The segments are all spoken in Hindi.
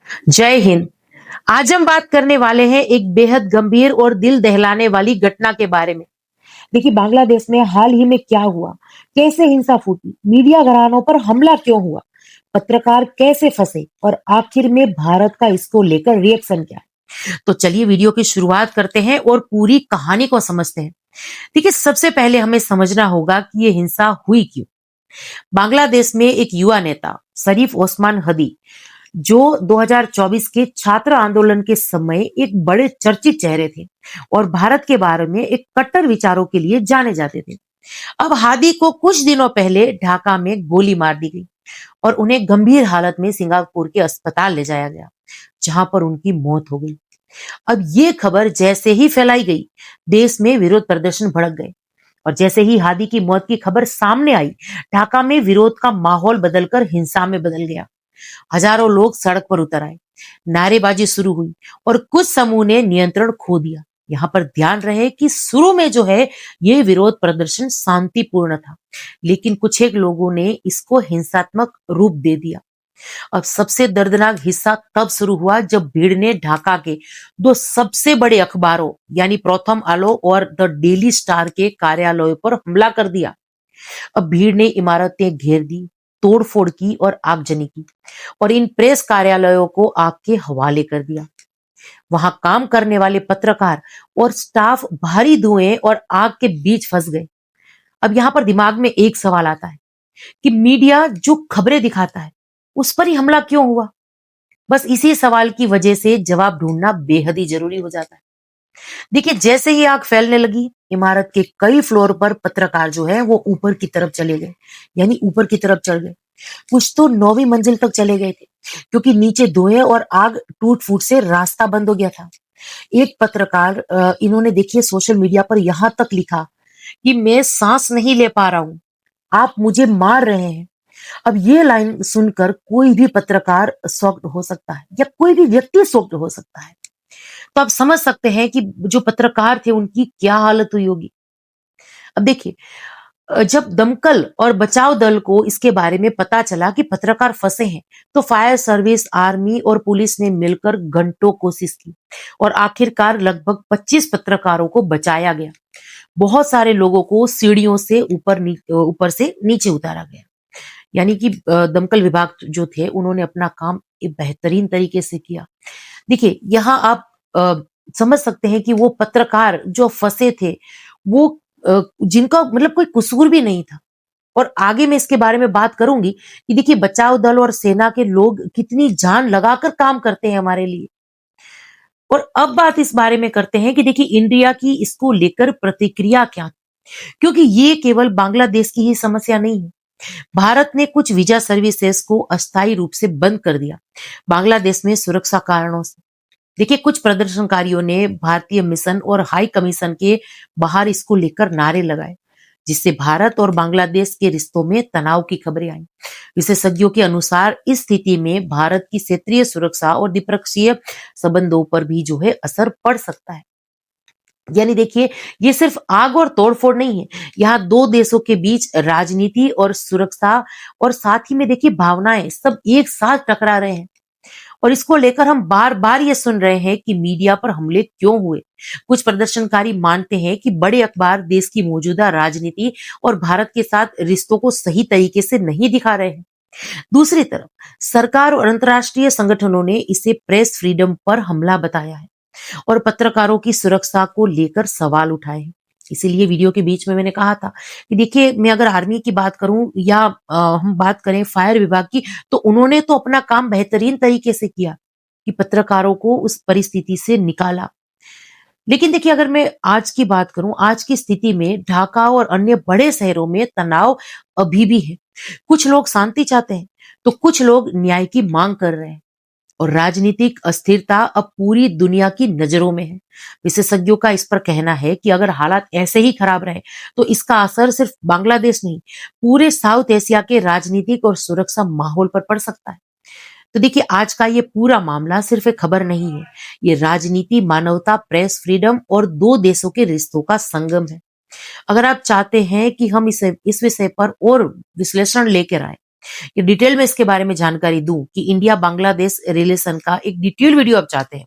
जय हिंद। आज हम बात करने वाले हैं एक बेहद गंभीर और दिल दहलाने वाली घटना के बारे में। देखिए, बांग्लादेश में हाल ही में क्या हुआ, कैसे हिंसा फूटी, मीडिया घरानों पर हमला क्यों हुआ, पत्रकार कैसे फंसे और आखिर में भारत का इसको लेकर रिएक्शन क्या है। तो चलिए वीडियो की शुरुआत करते हैं और पूरी कहानी को समझते हैं। देखिए, सबसे पहले हमें समझना होगा कि ये हिंसा हुई क्यों। बांग्लादेश में एक युवा नेता शरीफ ओस्मान हदी, जो 2024 के छात्र आंदोलन के समय एक बड़े चर्चित चेहरे थे और भारत के बारे में एक कट्टर विचारों के लिए जाने जाते थे। अब हादी को कुछ दिनों पहले ढाका में गोली मार दी गई और उन्हें गंभीर हालत में सिंगापुर के अस्पताल ले जाया गया, जहां पर उनकी मौत हो गई। अब ये खबर जैसे ही फैलाई गई, देश में विरोध प्रदर्शन भड़क गए और जैसे ही हादी की मौत की खबर सामने आई, ढाका में विरोध का माहौल बदलकर हिंसा में बदल गया। हजारों लोग सड़क पर उतर आए, नारेबाजी शुरू हुई और कुछ समूह ने नियंत्रण खो दिया। यहाँ पर ध्यान रहे कि शुरू में जो है ये विरोध प्रदर्शन शांतिपूर्ण था, लेकिन कुछ एक लोगों ने इसको हिंसात्मक रूप दे दिया। अब सबसे दर्दनाक हिस्सा तब शुरू हुआ जब भीड़ ने ढाका के दो सबसे बड़े अखबारों यानी प्रथम आलो और द डेली स्टार के कार्यालयों पर हमला कर दिया। अब भीड़ ने इमारतें घेर दी, तोड़फोड़ की और आगजनी की और इन प्रेस कार्यालयों को आग के हवाले कर दिया। वहां काम करने वाले पत्रकार और स्टाफ भारी धुएं और आग के बीच फंस गए। अब यहां पर दिमाग में एक सवाल आता है कि मीडिया जो खबरें दिखाता है उस पर ही हमला क्यों हुआ। बस इसी सवाल की वजह से जवाब ढूंढना बेहद ही जरूरी हो जाता है। देखिए, जैसे ही आग फैलने लगी, इमारत के कई फ्लोर पर पत्रकार जो है वो ऊपर की तरफ चले गए, यानी ऊपर की तरफ चढ़ गए। कुछ तो 9वीं मंजिल तक चले गए थे, क्योंकि नीचे धुएं और आग टूट फूट से रास्ता बंद हो गया था। एक पत्रकार इन्होंने देखिए सोशल मीडिया पर यहां तक लिखा कि मैं सांस नहीं ले पा रहा हूं, आप मुझे मार रहे हैं। अब ये लाइन सुनकर कोई भी पत्रकार शॉक्ड हो सकता है या कोई भी व्यक्ति शॉक्ड हो सकता है। तो आप समझ सकते हैं कि जो पत्रकार थे उनकी क्या हालत हुई होगी। अब देखिए, जब दमकल और बचाव दल को इसके बारे में पता चला कि पत्रकार फंसे हैं, तो फायर सर्विस, आर्मी और पुलिस ने मिलकर घंटों कोशिश की और आखिरकार लगभग 25 पत्रकारों को बचाया गया। बहुत सारे लोगों को सीढ़ियों से ऊपर से नीचे उतारा गया। यानी कि दमकल विभाग जो थे उन्होंने अपना काम एक बेहतरीन तरीके से किया। देखिए, यहाँ आप समझ सकते हैं कि वो पत्रकार जो फंसे थे, वो जिनका मतलब कोई कसूर भी नहीं था। और आगे मैं इसके बारे में बात करूंगी कि देखिए बचाव दल और सेना के लोग कितनी जान लगाकर काम करते हैं हमारे लिए। और अब बात इस बारे में करते हैं कि देखिए इंडिया की इसको लेकर प्रतिक्रिया क्या थी। क्योंकि ये केवल बांग्लादेश की ही समस्या नहीं है। भारत ने कुछ वीजा सर्विसेज को अस्थायी रूप से बंद कर दिया, बांग्लादेश में सुरक्षा कारणों से। देखिए, कुछ प्रदर्शनकारियों ने भारतीय मिशन और हाई कमीशन के बाहर इसको लेकर नारे लगाए, जिससे भारत और बांग्लादेश के रिश्तों में तनाव की खबरें आई। विशेषज्ञों के अनुसार इस स्थिति में भारत की क्षेत्रीय सुरक्षा और द्विपक्षीय संबंधों पर भी जो है असर पड़ सकता है। यानी देखिए, ये सिर्फ आग और तोड़फोड़ नहीं है, यहाँ दो देशों के बीच राजनीति और सुरक्षा और साथ ही में देखिए भावनाएं सब एक साथ टकरा रहे हैं। और इसको लेकर हम बार बार ये सुन रहे हैं कि मीडिया पर हमले क्यों हुए। कुछ प्रदर्शनकारी मानते हैं कि बड़े अखबार देश की मौजूदा राजनीति और भारत के साथ रिश्तों को सही तरीके से नहीं दिखा रहे हैं। दूसरी तरफ सरकार और अंतर्राष्ट्रीय संगठनों ने इसे प्रेस फ्रीडम पर हमला बताया है और पत्रकारों की सुरक्षा को लेकर सवाल उठाए हैं। इसीलिए वीडियो के बीच में मैंने कहा था कि देखिए, मैं अगर आर्मी की बात करूं या हम बात करें फायर विभाग की, तो उन्होंने तो अपना काम बेहतरीन तरीके से किया कि पत्रकारों को उस परिस्थिति से निकाला। लेकिन देखिए, अगर मैं आज की बात करूं, आज की स्थिति में ढाका और अन्य बड़े शहरों में तनाव अभी भी है। कुछ लोग शांति चाहते हैं, तो कुछ लोग न्याय की मांग कर रहे हैं और राजनीतिक अस्थिरता अब पूरी दुनिया की नजरों में है। विशेषज्ञों का इस पर कहना है कि अगर हालात ऐसे ही खराब रहे, तो इसका असर सिर्फ बांग्लादेश नहीं, पूरे साउथ एशिया के राजनीतिक और सुरक्षा माहौल पर पड़ सकता है। तो देखिए, आज का ये पूरा मामला सिर्फ एक खबर नहीं है, ये राजनीति, मानवता, प्रेस फ्रीडम और दो देशों के रिश्तों का संगम है। अगर आप चाहते हैं कि हम इस विषय पर और विश्लेषण लेकर आए, कि डिटेल में इसके बारे में जानकारी दूँ कि इंडिया बांग्लादेश रिलेशन का एक डिटेल वीडियो आप चाहते हैं,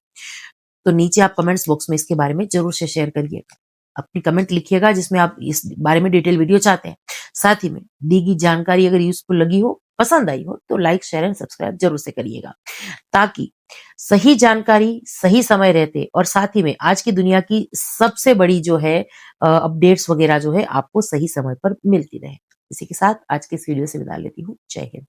तो नीचे आप कमेंट्स बॉक्स में इसके बारे में ज़रूर से शेयर करिएगा। अपनी कमेंट लिखिएगा जिसमें आप इस बारे में डिटेल वीडियो चाहते हैं। साथ ही में दी गई जानकारी अगर यूज़फुल लगी हो, पसंद आई हो, तो लाइक, शेयर एंड सब्सक्राइब ज़रूर से करिएगा। ताकि सही जानकारी, सही समय रहते और साथ ही में आज की दुनिया की सबसे बड़ी जो है अपडेट्स वगैरह जो है आपको सही समय पर मिलती रहे। इसी के साथ आज के इस वीडियो से विदा लेती हूँ। जय हिंद।